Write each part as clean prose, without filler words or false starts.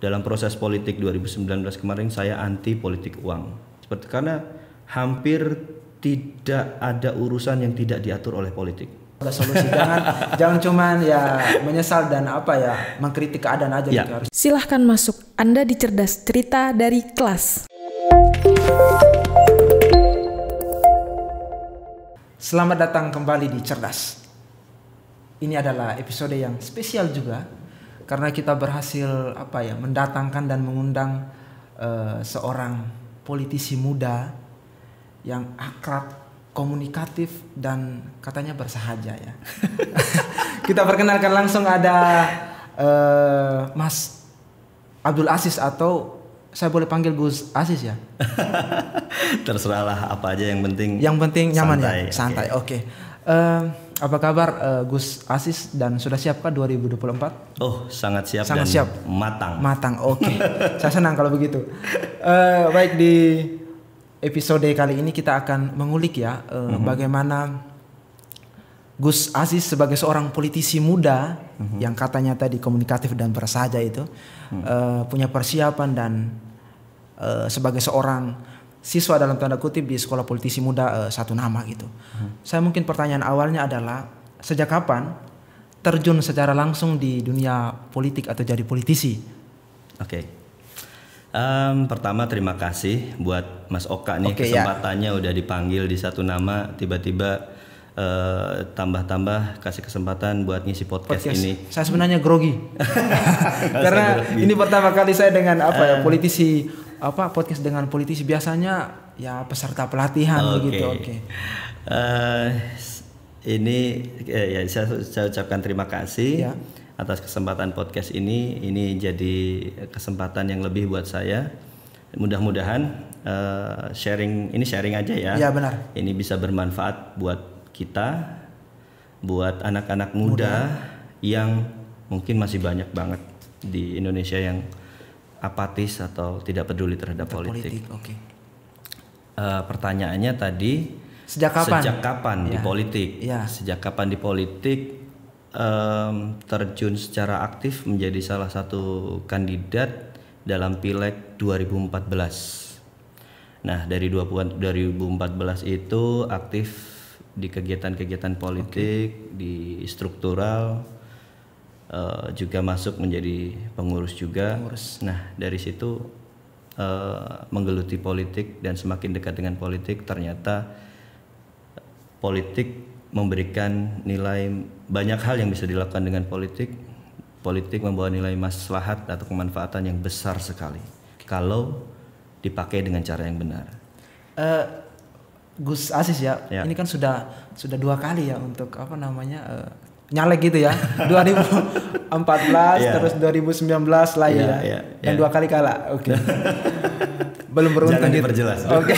dalam proses politik 2019 kemarin saya anti politik uang. Seperti karena hampir tidak ada urusan yang tidak diatur oleh politik. Ada solusi, jangan cuman ya menyesal dan mengkritik keadaan aja ya. gitu harus. Silahkan masuk, Anda di Cerdas Cerita dari Kelas. Selamat datang kembali di Cerdas. Ini adalah episode yang spesial juga karena kita berhasil mendatangkan dan mengundang seorang politisi muda yang akrab, komunikatif dan katanya bersahaja ya. Kita perkenalkan langsung ada Mas Abdul Aziz, atau saya boleh panggil Gus Aziz ya? Terserahlah, apa aja yang penting. Yang penting nyaman santai, ya, santai. Oke. Apa kabar Gus Aziz, dan sudah siapkah 2024? Oh, sangat siap. Sangat dan siap. Matang. Oke. Saya senang kalau begitu. Baik, di episode kali ini kita akan mengulik ya bagaimana Gus Aziz sebagai seorang politisi muda yang katanya tadi komunikatif dan bersahaja itu punya persiapan dan sebagai seorang siswa dalam tanda kutip di sekolah politisi muda Satu Nama gitu. Saya mungkin pertanyaan awalnya adalah sejak kapan terjun secara langsung di dunia politik atau jadi politisi? Oke. Pertama terima kasih buat Mas Oka nih, kesempatannya udah dipanggil di Satu Nama, tiba-tiba tambah kasih kesempatan buat ngisi podcast ini. Saya sebenarnya grogi karena ini pertama kali saya dengan politisi podcast dengan politisi, biasanya ya peserta pelatihan begitu. Ini ya saya ucapkan terima kasih atas kesempatan podcast ini. Ini jadi kesempatan yang lebih buat saya. Mudah-mudahan sharing aja ya. Ya, benar. Ini bisa bermanfaat buat kita, buat anak-anak muda yang mungkin masih banyak banget di Indonesia yang apatis atau tidak peduli terhadap politik. Oke. Pertanyaannya tadi, sejak kapan di politik? Ya. Sejak kapan di politik? Terjun secara aktif menjadi salah satu kandidat dalam Pileg 2014. Nah, dari 2014 itu aktif di kegiatan-kegiatan politik, di struktural, juga masuk menjadi pengurus juga. Nah, dari situ menggeluti politik dan semakin dekat dengan politik, ternyata politik memberikan nilai, banyak hal yang bisa dilakukan dengan politik. Politik membawa nilai maslahat atau kemanfaatan yang besar sekali kalau dipakai dengan cara yang benar. Gus Aziz ya, ini kan sudah 2 kali ya untuk nyalek gitu ya. 2014 terus 2019 lagi ya. Dan 2 kali kalah. Oke. Belum beruntung. Jangan diperjelas. Oke.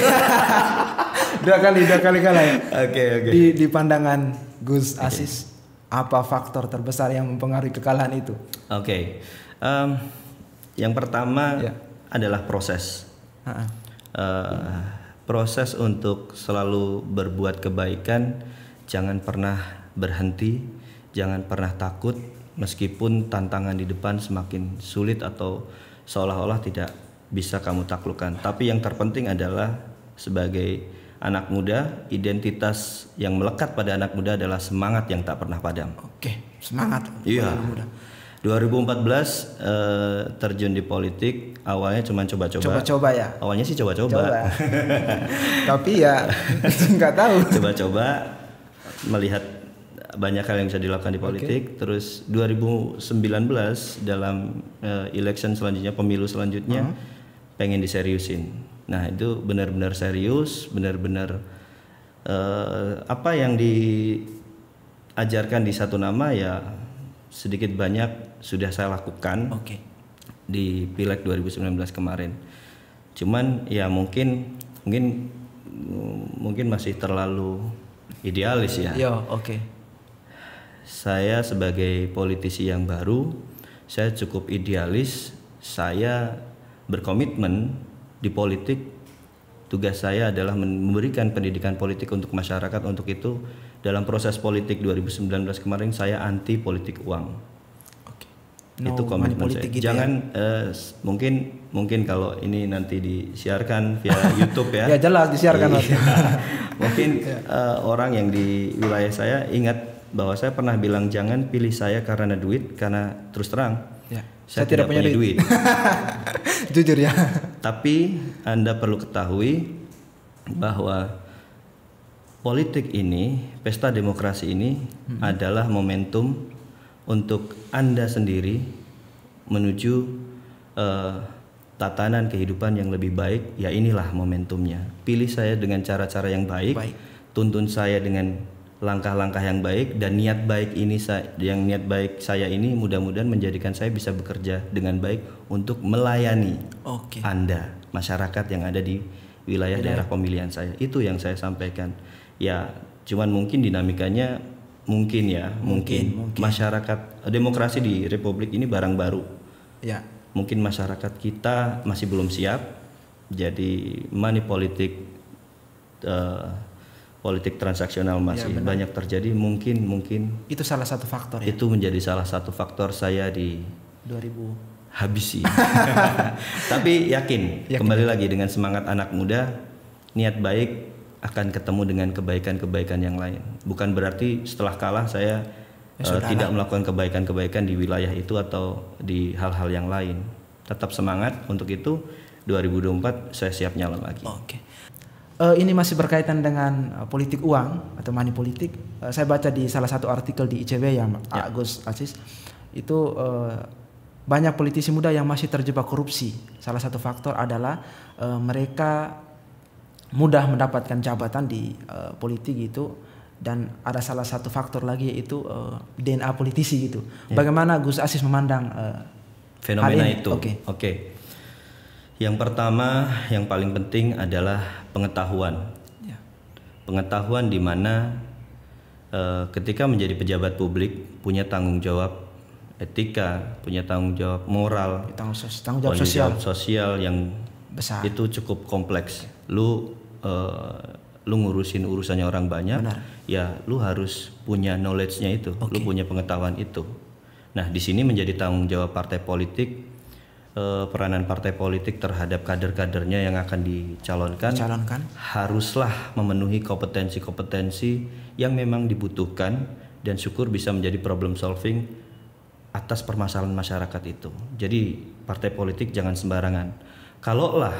2 kali kalah ya. Oke. Di pandangan Gus Aziz, apa faktor terbesar yang mempengaruhi kekalahan itu? Oke. Yang pertama adalah proses. Proses untuk selalu berbuat kebaikan, jangan pernah berhenti, jangan pernah takut meskipun tantangan di depan semakin sulit atau seolah-olah tidak bisa kamu taklukkan. Tapi yang terpenting adalah sebagai anak muda, identitas yang melekat pada anak muda adalah semangat yang tak pernah padam. Oke, semangat. Iya. 2014 terjun di politik, awalnya cuma coba-coba. Coba-coba ya. Awalnya sih coba-coba. Tapi ya nggak tahu. Coba-coba melihat banyak hal yang bisa dilakukan di politik. Terus 2019 dalam election selanjutnya, pemilu selanjutnya, pengen diseriusin. Nah, itu benar-benar serius, benar-benar apa yang diajarkan di Satu Nama ya sedikit banyak sudah saya lakukan di Pileg 2019 kemarin. Cuman ya mungkin masih terlalu idealis ya. Saya sebagai politisi yang baru, saya cukup idealis. Saya berkomitmen di politik. Tugas saya adalah memberikan pendidikan politik untuk masyarakat. Untuk itu dalam proses politik 2019 kemarin saya anti politik uang. Itu komitmen saya. gitu Jangan mungkin kalau ini nanti disiarkan via YouTube ya. Ya jelas disiarkan. Mungkin orang yang di wilayah saya ingat bahwa saya pernah bilang jangan pilih saya karena duit, karena terus terang saya tidak punya duit. Jujur ya. Tapi Anda perlu ketahui bahwa politik ini, pesta demokrasi ini adalah momentum untuk Anda sendiri menuju tatanan kehidupan yang lebih baik. Ya inilah momentumnya. Pilih saya dengan cara-cara yang baik. Tuntun saya dengan langkah-langkah yang baik, dan niat baik saya ini mudah-mudahan menjadikan saya bisa bekerja dengan baik untuk melayani Anda, masyarakat yang ada di wilayah daerah pemilihan saya. Itu yang saya sampaikan. Ya, cuman mungkin dinamikanya mungkin masyarakat, demokrasi di Republik ini barang baru. Ya. Mungkin masyarakat kita masih belum siap. Jadi money politik, politik transaksional masih banyak terjadi. Mungkin itu salah satu faktor ya. Itu menjadi salah satu faktor saya di 2000 habisi. Tapi yakin kembali lagi dengan semangat anak muda, niat baik akan ketemu dengan kebaikan-kebaikan yang lain. Bukan berarti setelah kalah saya tidak melakukan kebaikan-kebaikan di wilayah itu atau di hal-hal yang lain. Tetap semangat untuk itu. 2024 saya siap nyala lagi. Ini masih berkaitan dengan politik uang atau money politik. Saya baca di salah satu artikel di ICW yang Gus Aziz itu banyak politisi muda yang masih terjebak korupsi. Salah satu faktor adalah mereka mudah mendapatkan jabatan di politik gitu, dan ada salah satu faktor lagi yaitu DNA politisi gitu. Bagaimana Gus Aziz memandang fenomena itu? Oke. Yang pertama, yang paling penting adalah pengetahuan. Pengetahuan di mana ketika menjadi pejabat publik punya tanggung jawab etika, punya tanggung jawab moral, tanggung jawab sosial yang besar. Itu cukup kompleks. Lu ngurusin urusannya orang banyak. Ya lu harus punya knowledge-nya itu, lu punya pengetahuan itu. Nah, di sini menjadi tanggung jawab partai politik. Peranan partai politik terhadap kader-kadernya yang akan dicalonkan haruslah memenuhi kompetensi-kompetensi yang memang dibutuhkan, dan syukur bisa menjadi problem solving atas permasalahan masyarakat itu. Jadi partai politik jangan sembarangan. Kalaulah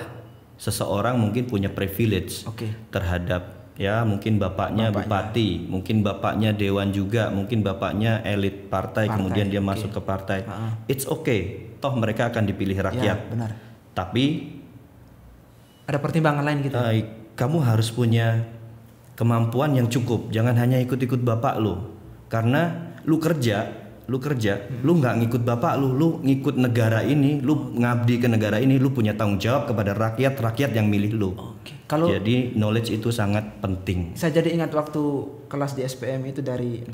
seseorang mungkin punya privilege terhadap mungkin bapaknya bupati, mungkin bapaknya dewan juga, mungkin bapaknya elit partai kemudian dia masuk ke partai. It's okay. Toh mereka akan dipilih rakyat. Tapi ada pertimbangan lain gitu. Kamu harus punya kemampuan yang cukup. Jangan hanya ikut-ikut bapak lu. Karena lu kerja, lu nggak ngikut bapak lu ngikut negara ini, lu ngabdi ke negara ini, lu punya tanggung jawab kepada rakyat yang milih lu. Jadi knowledge itu sangat penting. Saya jadi ingat waktu kelas di SPM itu dari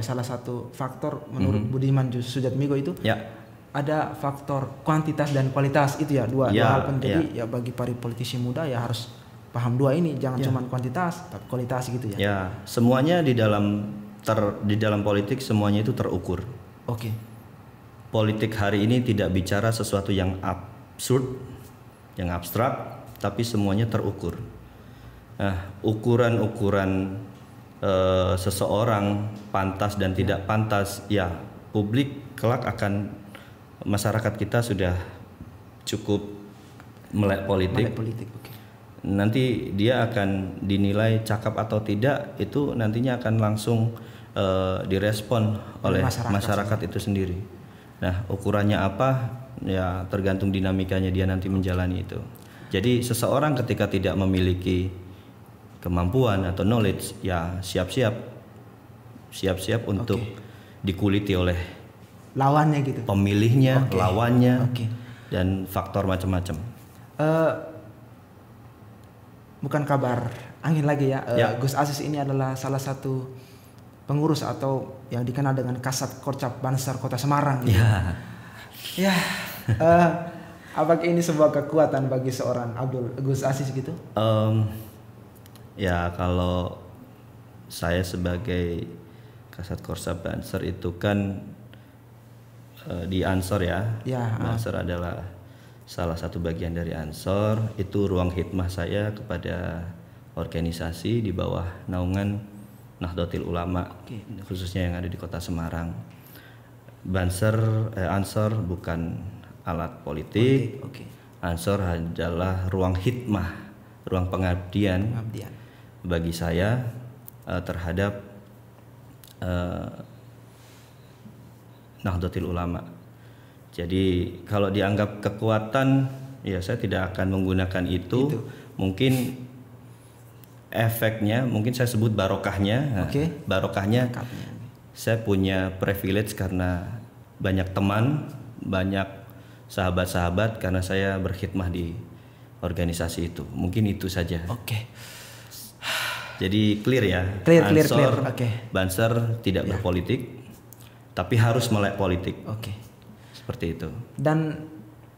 salah satu faktor menurut Budiman Sujatmiko itu ada faktor kuantitas dan kualitas itu dua hal penting. Jadi bagi para politisi muda harus paham dua ini, jangan cuma kuantitas tapi kualitas gitu ya. Semuanya di dalam politik semuanya itu terukur. Politik hari ini tidak bicara sesuatu yang absurd, yang abstrak, tapi semuanya terukur. Nah, ukuran-ukuran seseorang pantas dan tidak pantas, publik kelak akan, masyarakat kita sudah cukup melek politik. Nanti dia akan dinilai cakap atau tidak, itu nantinya akan langsung direspon oleh masyarakat itu sendiri. Nah, ukurannya apa? Ya tergantung dinamikanya dia nanti menjalani itu. Jadi seseorang ketika tidak memiliki kemampuan atau knowledge, siap-siap untuk dikuliti oleh lawannya gitu. Pemilihnya, lawannya, dan faktor macam-macam. Bukan kabar angin lagi Gus Aziz ini adalah salah satu pengurus atau yang dikenal dengan Kasat Korcap Bansar Kota Semarang gitu. Apakah ini sebuah kekuatan bagi seorang Gus Aziz gitu? Kalau saya sebagai Kasat Korcap Bansar itu kan di Ansor ya. Ya, Ansor adalah salah satu bagian dari Ansor. Itu ruang khidmah saya kepada organisasi di bawah naungan Nahdlatul Ulama, khususnya yang ada di Kota Semarang. Ansor bukan alat politik. Ansor adalah ruang khidmah, ruang pengabdian bagi saya terhadap Nahdlatul Ulama. Jadi kalau dianggap kekuatan, ya saya tidak akan menggunakan itu. Mungkin efeknya, mungkin saya sebut barokahnya. Barokahnya, saya punya privilege karena banyak teman, banyak sahabat-sahabat karena saya berkhidmah di organisasi itu. Mungkin itu saja. Jadi clear ya. Ansor, Banser tidak berpolitik, tapi harus melek politik. Seperti itu. Dan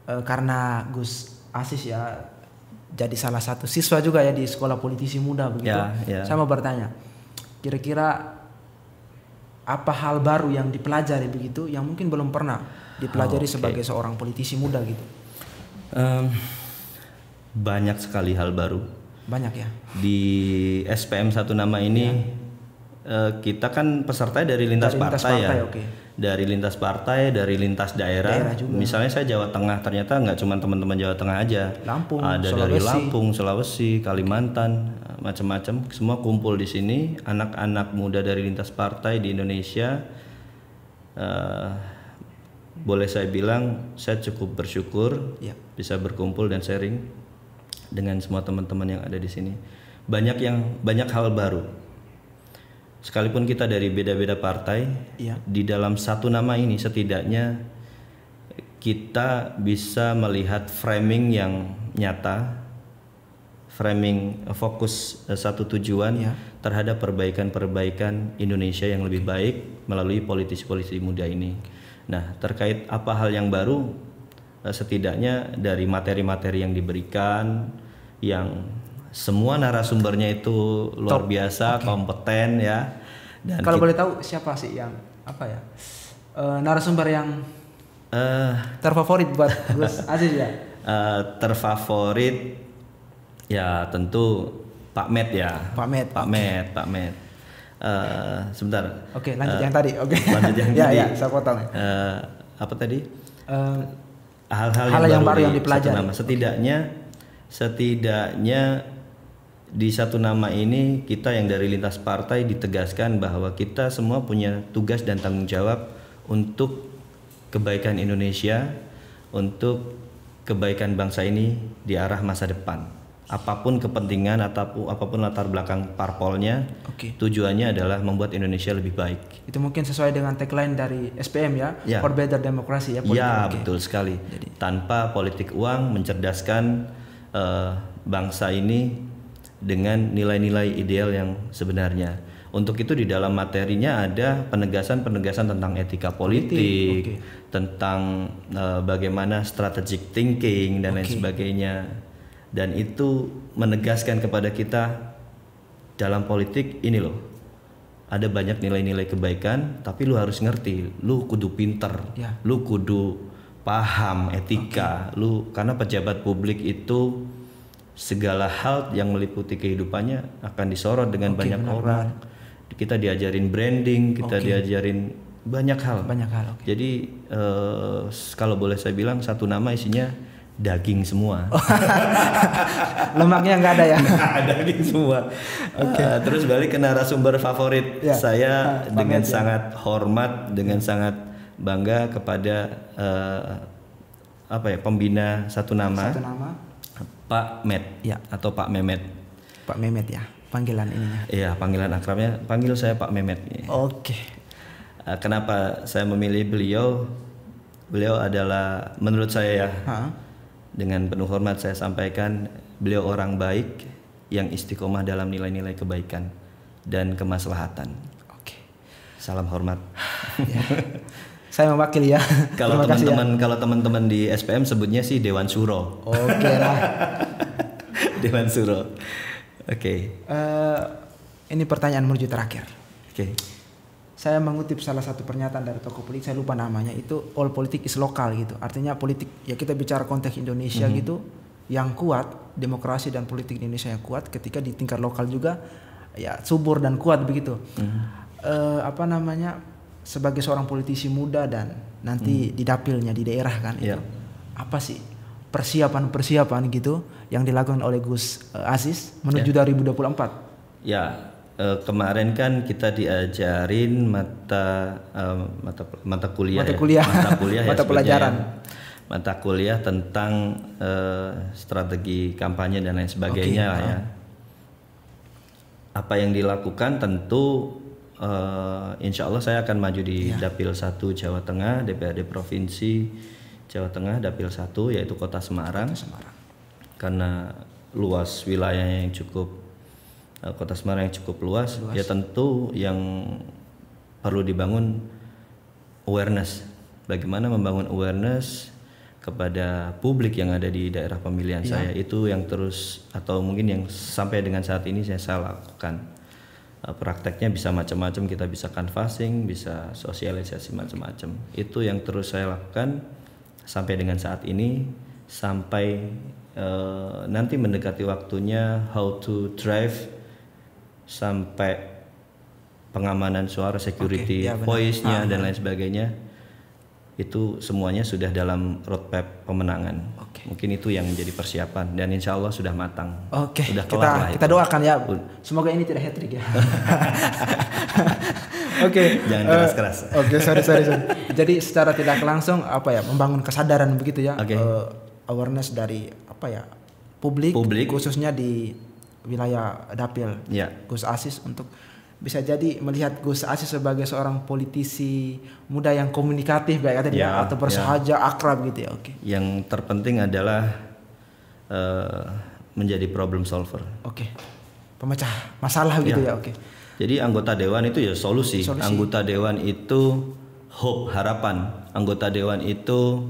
karena Gus Aziz ya jadi salah satu siswa juga ya di Sekolah Politisi Muda begitu. Saya mau bertanya, kira-kira apa hal baru yang dipelajari begitu yang mungkin belum pernah dipelajari sebagai seorang politisi muda gitu? Banyak sekali hal baru. Banyak ya. Di SPM 1 Nama ini kita kan peserta dari lintas partai ya. Dari lintas partai, dari lintas daerah. Misalnya saya Jawa Tengah, ternyata nggak cuma teman-teman Jawa Tengah aja. Ada dari Lampung, Sulawesi, Kalimantan, macam-macam. Semua kumpul di sini. Anak-anak muda dari lintas partai di Indonesia. Boleh saya bilang, saya cukup bersyukur bisa berkumpul dan sharing dengan semua teman-teman yang ada di sini. Banyak hal baru. Sekalipun kita dari beda-beda partai, di dalam 1 Nama ini setidaknya kita bisa melihat framing yang nyata, framing fokus satu tujuan terhadap perbaikan-perbaikan Indonesia yang lebih baik melalui politisi-politisi muda ini. Nah, terkait apa hal yang baru, setidaknya dari materi-materi yang diberikan, yang semua narasumbernya itu luar biasa, kompeten ya. Dan kalau boleh tahu siapa sih yang narasumber yang terfavorit buat Gus Aziz ya? Terfavorit ya tentu Pak Met ya. Pak Met. Sebentar. Lanjut yang tadi. Lanjut yang tadi. Ya, saya potong. Apa tadi? Hal yang baru yang dipelajari. Setidaknya di 1 Nama ini kita yang dari lintas partai ditegaskan bahwa kita semua punya tugas dan tanggung jawab untuk kebaikan Indonesia, untuk kebaikan bangsa ini di arah masa depan. Apapun kepentingan atau apapun latar belakang parpolnya, tujuannya adalah membuat Indonesia lebih baik. Itu mungkin sesuai dengan tagline dari SPM ya, For Better Democracy ya. Ya, betul sekali. Tanpa politik uang, mencerdaskan bangsa ini dengan nilai-nilai ideal yang sebenarnya. Untuk itu di dalam materinya ada penegasan-penegasan tentang etika politik, tentang bagaimana strategic thinking dan lain sebagainya. Dan itu menegaskan kepada kita dalam politik ini loh, ada banyak nilai-nilai kebaikan, tapi lu harus ngerti, lu kudu pinter, lu kudu paham etika, karena pejabat publik itu segala hal yang meliputi kehidupannya akan disorot dengan banyak orang. Kita diajarin branding, kita diajarin banyak hal. Jadi kalau boleh saya bilang 1 Nama isinya daging semua. Lemaknya nggak ada ya? Daging semua. Terus balik ke narasumber favorit saya dengan sangat hormat, dengan sangat bangga kepada pembina 1 Nama. Pak Met atau Pak Memet. Pak Memet ya, panggilan ininya. Iya, panggilan akrabnya, panggil saya Pak Memet. Kenapa saya memilih beliau? Beliau adalah menurut saya dengan penuh hormat saya sampaikan, beliau orang baik yang istiqomah dalam nilai-nilai kebaikan dan kemaslahatan. Salam hormat. Saya mewakili ya. Kalau teman-teman di SPM sebutnya sih Dewan Suro. Dewan Suro. Ini pertanyaan menuju terakhir. saya mengutip salah satu pernyataan dari tokoh politik, saya lupa namanya, itu all politik is lokal gitu. Artinya politik, ya kita bicara konteks Indonesia gitu, yang kuat, demokrasi dan politik di Indonesia yang kuat ketika di tingkat lokal juga ya subur dan kuat begitu. Sebagai seorang politisi muda dan nanti di dapilnya di daerah kan itu, apa sih persiapan gitu yang dilakukan oleh Gus Aziz menuju 2024? Ya, kemarin kan kita diajarin mata kuliah mata kuliah tentang strategi kampanye dan lain sebagainya lah ya. Apa yang dilakukan tentu insya Allah saya akan maju di Dapil 1 Jawa Tengah, DPRD Provinsi Jawa Tengah, Dapil 1 yaitu Kota Semarang. Karena luas wilayahnya yang cukup, Kota Semarang yang cukup luas, ya tentu yang perlu dibangun awareness. Bagaimana membangun awareness kepada publik yang ada di daerah pemilihan saya, itu yang terus atau mungkin yang sampai dengan saat ini saya lakukan. Prakteknya bisa macam-macam, kita bisa canvassing, bisa sosialisasi macam-macam. Itu yang terus saya lakukan sampai dengan saat ini, sampai nanti mendekati waktunya how to drive sampai pengamanan suara, security, voice-nya dan lain sebagainya. Itu semuanya sudah dalam roadmap pemenangan. Mungkin itu yang menjadi persiapan dan insya Allah sudah matang. Sudah kelar kita doakan ya. Semoga ini tidak hat-trick ya. Jangan keras-keras. Sorry. Jadi secara tidak langsung membangun kesadaran begitu ya. Awareness dari publik khususnya di wilayah dapil Gus Aziz, untuk bisa jadi melihat Gus Aziz sebagai seorang politisi muda yang komunikatif kayak tadi atau bersahaja, akrab gitu ya. Yang terpenting adalah menjadi problem solver. Pemecah masalah gitu ya. Jadi anggota dewan itu ya solusi. Anggota dewan itu hope, harapan. Anggota dewan itu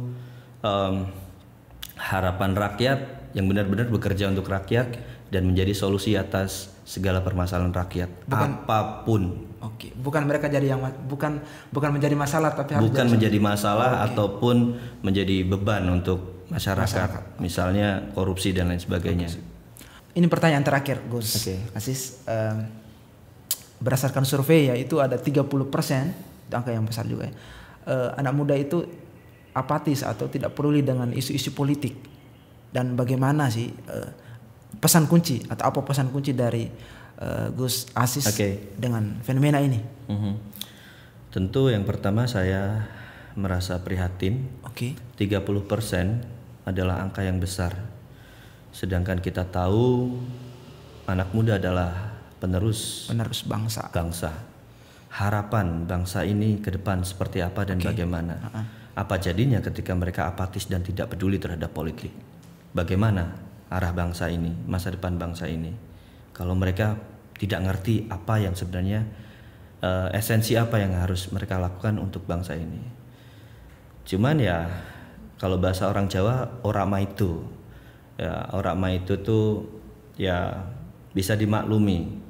harapan rakyat yang benar-benar bekerja untuk rakyat dan menjadi solusi atas segala permasalahan rakyat, apapun. Bukan mereka jadi yang bukan menjadi masalah, tapi harus bukan menjadi masalah ataupun menjadi beban untuk masyarakat. Misalnya korupsi dan lain sebagainya. Ini pertanyaan terakhir, Gus Aziz. Berdasarkan survei ya, itu ada 30%, angka yang besar juga ya. Anak muda itu apatis atau tidak peduli dengan isu-isu politik. Dan bagaimana sih pesan kunci atau apa pesan kunci dari Gus Aziz dengan fenomena ini? Tentu yang pertama saya merasa prihatin. 30% adalah angka yang besar. Sedangkan kita tahu anak muda adalah penerus bangsa. Harapan bangsa ini ke depan seperti apa dan bagaimana? Apa jadinya ketika mereka apatis dan tidak peduli terhadap politik? Bagaimana arah bangsa ini, masa depan bangsa ini, kalau mereka tidak ngerti apa yang sebenarnya esensi apa yang harus mereka lakukan untuk bangsa ini. Cuman ya kalau bahasa orang Jawa, ora maido. Ya, ora maido tuh ya bisa dimaklumi.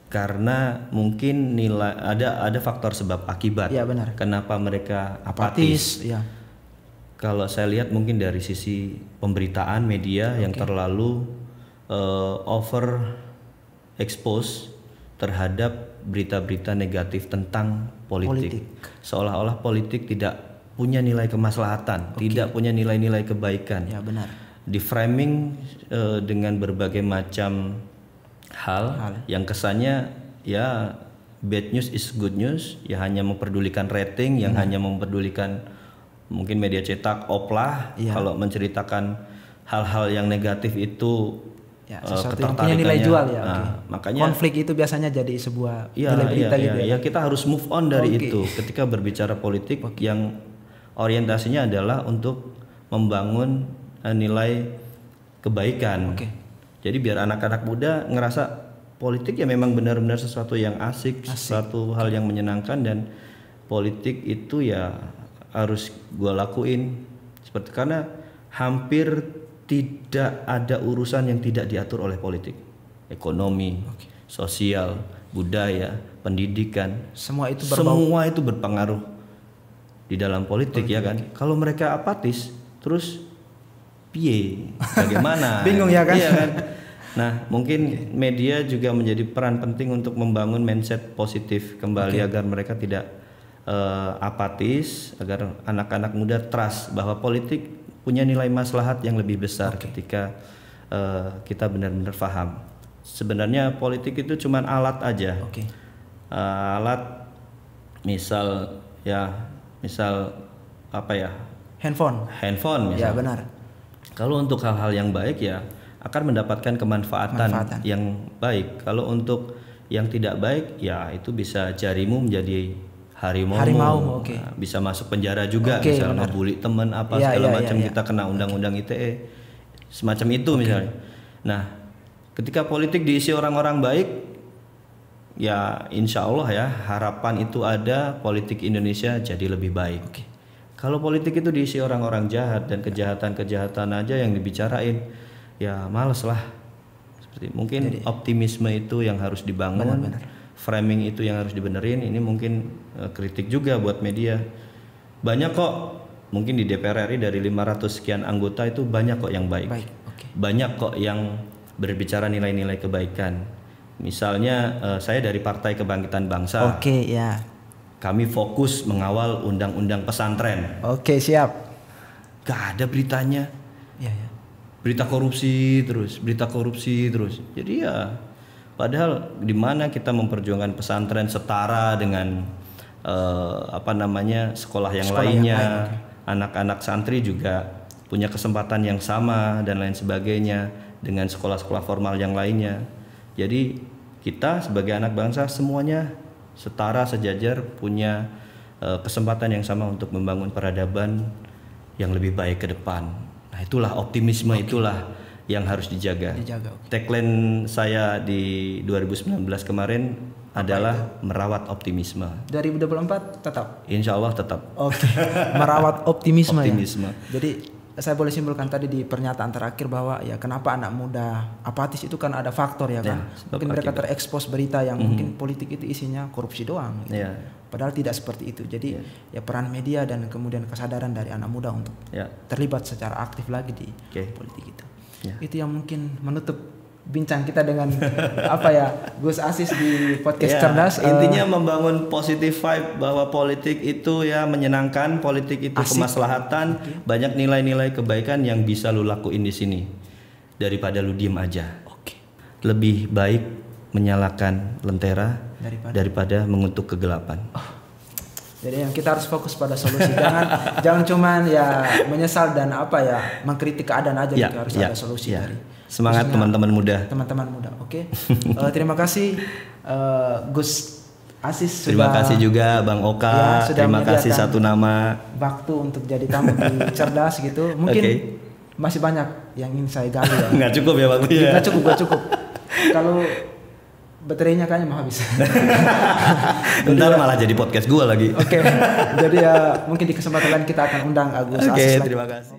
Karena mungkin ada faktor sebab akibat. Benar. Kenapa mereka apatis? Kalau saya lihat mungkin dari sisi pemberitaan media yang terlalu over expose terhadap berita-berita negatif tentang politik. Seolah-olah politik tidak punya nilai kemaslahatan, tidak punya nilai-nilai kebaikan. Di framing dengan berbagai macam hal yang kesannya ya bad news is good news, ya hanya memperdulikan rating, yang hanya memperdulikan mungkin media cetak oplah. Kalau menceritakan hal-hal yang negatif itu sesuatu yang punya nilai jual ya. Makanya konflik itu biasanya jadi sebuah nilai berita gitu ya. Kita harus move on dari itu ketika berbicara politik yang orientasinya adalah untuk membangun nilai kebaikan. Jadi biar anak-anak muda ngerasa politik ya memang benar-benar sesuatu yang asik. Sesuatu hal yang menyenangkan, dan politik itu ya harus gue lakuin seperti, karena hampir tidak ada urusan yang tidak diatur oleh politik, ekonomi, sosial, budaya, pendidikan, Semua itu semua itu berpengaruh di dalam politik ya kan. Kalau mereka apatis, terus piye? Bagaimana? Bingung ya kan? Iya kan? Nah, mungkin media juga menjadi peran penting untuk membangun mindset positif kembali agar mereka tidak apatis, agar anak-anak muda trust bahwa politik punya nilai maslahat yang lebih besar ketika kita benar-benar paham. Sebenarnya politik itu cuma alat aja. Alat misal apa ya? Handphone misal. Ya benar. Kalau untuk hal-hal yang baik ya akan mendapatkan kemanfaatan yang baik. Kalau untuk yang tidak baik ya itu bisa jarimu menjadi harimau. Nah, bisa masuk penjara juga, misalnya ngebully teman segala macam, kita kena undang-undang ITE semacam itu misalnya. Nah, ketika politik diisi orang-orang baik, ya insya Allah ya harapan itu ada, politik Indonesia jadi lebih baik. Kalau politik itu diisi orang-orang jahat dan kejahatan-kejahatan aja yang dibicarain, ya males lah. Seperti mungkin optimisme itu yang harus dibangun, framing itu yang harus dibenerin. Ini mungkin kritik juga buat media. Banyak kok, mungkin di DPR RI dari 500 sekian anggota itu banyak kok yang baik. Banyak kok yang berbicara nilai-nilai kebaikan. Misalnya saya dari Partai Kebangkitan Bangsa. Kami fokus mengawal undang-undang pesantren. Siap. Gak ada beritanya. Berita korupsi terus. Jadi ya padahal di mana kita memperjuangkan pesantren setara dengan sekolah yang lainnya. Anak-anak santri juga punya kesempatan yang sama dan lain sebagainya dengan sekolah-sekolah formal yang lainnya. Jadi kita sebagai anak bangsa semuanya setara, sejajar, punya kesempatan yang sama untuk membangun peradaban yang lebih baik ke depan. Nah, itulah optimisme, itulah yang harus dijaga. Tagline saya di 2019 kemarin adalah merawat optimisme. 2024 tetap? Insya Allah tetap. Merawat optimisme. Ya? Jadi saya boleh simpulkan tadi di pernyataan terakhir bahwa ya kenapa anak muda apatis itu kan ada faktor ya kan. Mungkin mereka terekspos berita yang mungkin politik itu isinya korupsi doang gitu. Padahal tidak seperti itu. Jadi ya peran media dan kemudian kesadaran dari anak muda untuk terlibat secara aktif lagi di politik itu. Itu yang mungkin menutup bincang kita dengan Gus Aziz di podcast Cerdas. Intinya membangun positive vibe bahwa politik itu ya menyenangkan, politik itu kemaslahatan, banyak nilai-nilai kebaikan yang bisa lu lakuin di sini daripada lu diem aja. Lebih baik menyalakan lentera daripada mengutuk kegelapan. Jadi yang kita harus fokus pada solusi. jangan cuman ya menyesal dan mengkritik keadaan aja, gitu. Harus ada solusi dari. Semangat teman-teman muda. Terima kasih Gus Aziz. Terima kasih juga Bang Oka. Terima kasih satu nama waktu untuk jadi tamu di Cerdas gitu. Mungkin masih banyak yang ingin saya gali. Nggak cukup ya waktu ya. Nggak cukup. Kalau baterainya kayaknya mau habis. Bentar malah jadi podcast gue lagi. Jadi ya mungkin di kesempatan lain kita akan undang Gus Aziz. Terima kasih.